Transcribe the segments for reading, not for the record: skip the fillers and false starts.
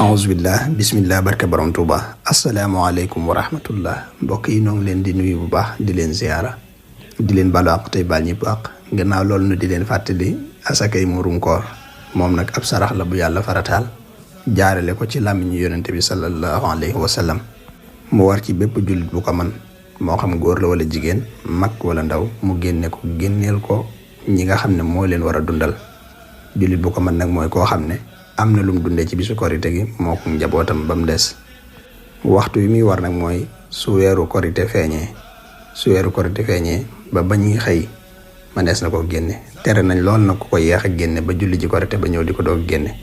aousubillah bismillah barke borom Tuuba. asalaamaaleykum wa rahmatullah. mbokk yi noo ngi leen di nuyu bu baax di leen ziyaara di leen balu àq tey baal ñëpp àq. gannaaw loolu nu di leen fàttali asakay murum koor moom nag ab sarax la bu yàlla farataal jaarale ko ci làmmiñu yonente bi sallallahu alayhi wa sallam mu war ci bépp jullit bu ko man moo xam góor la wala jigéen mag wala ndaw mu génneel ko ñi nga xam ne moo leen war a dundal. jullit bu ko man nag mooy koo xam ne am na lum dundee ci bisu korite gi moo ko njabootam ba mu des. waxtu wi muy war nag mooy su weeru korite feeñee ba ñuy xëy manees na ko génne. tere nañ lool nag ku ko yeex a génne ba julli ji korite ba ñëw di ko doog génne.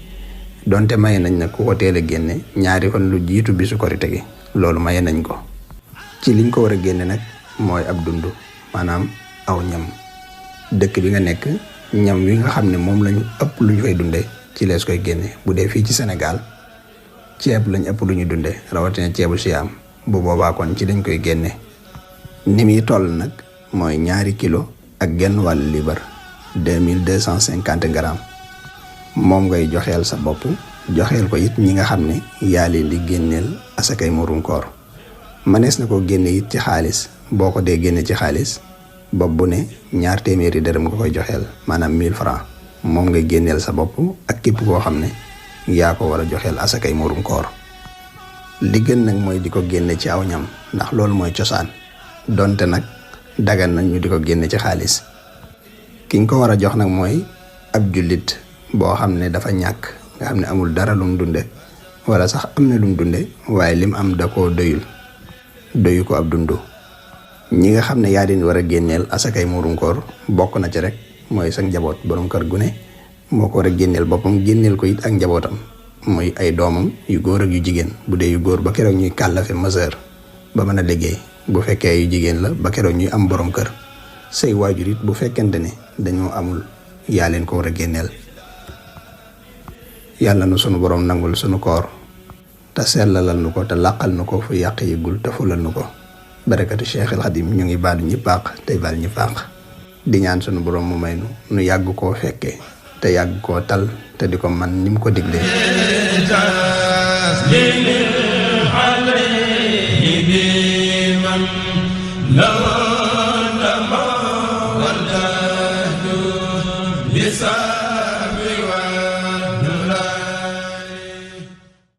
donte maye nañ nag ku ko teel a génne ñaari fan lu jiitu bisu korite gi loolu maye nañ ko. ci liñ ko war a génne nag mooy ab dund maanaam aw ñam. dëkk bi nga nekk ñam wi nga xam ne moom lañu ëpp lu ñu fay dunde ci lees koy génne. bu dee fii ci Sénégal ceeb lañ ëpp lu ñu dunde rawatina ceebu siyaam bu boobaa kon ci dañ koy génne. ni muy toll nag mooy 2 kilo ak genn wàllu liibar 2250 grammes moom ngay joxeel sa bopp joxeel ko it ñi nga xam ne yaa leen di génneel asakay murum koor. manees na ko génne it ci xaalis. boo ko dee génne ci xaalis bopp bu ne 200 dërëm nga koy joxeel maanaam 1000 francs moom ngay génneel sa bopp ak képp koo xam ne yaa ko war a joxeel asakay murum koor. li gën nag mooy di ko génne ci aw ñam ndax loolu mooy cosaan donte nag dagan nañ ñu di ko génne ci xaalis. ki nga ko war a jox nag mooy ab jullit boo xam ne dafa ñàkk nga xam ne amul dara lum dunde wala sax am na lum dunde waaye lim am da koo doyu ko ab dundu. ñi nga xam ne yaa leen war a génneel asakay murum koor bokk na ci rek mooy sa njaboot. borom kër gu ne moo ko war a génneel boppam génneel ko it ak njabootam muy ay doomam yu góor ak yu jigéen. bu dee yu góor ba keroog ñuy kàllafe majeur ba mën a liggéey. bu fekkee yu jigéen la ba keroog ñuy am borom kër. say waajur it bu fekkente ne dañoo amul yaa leen ko war a génneel. yàlla nu sunu borom nangul sunu koor te sellalal nu ko te làqal nu ko fu yàq yëgul te fulal nu ko. barakatu Cheikh El Khadim ñu ngi baalu ñëpp àq tey baal ñëpp àq di ñaan sunu borom mu may nu yàgg koo fekke te yàgg koo tal te di ko man ni mu ko diglee. la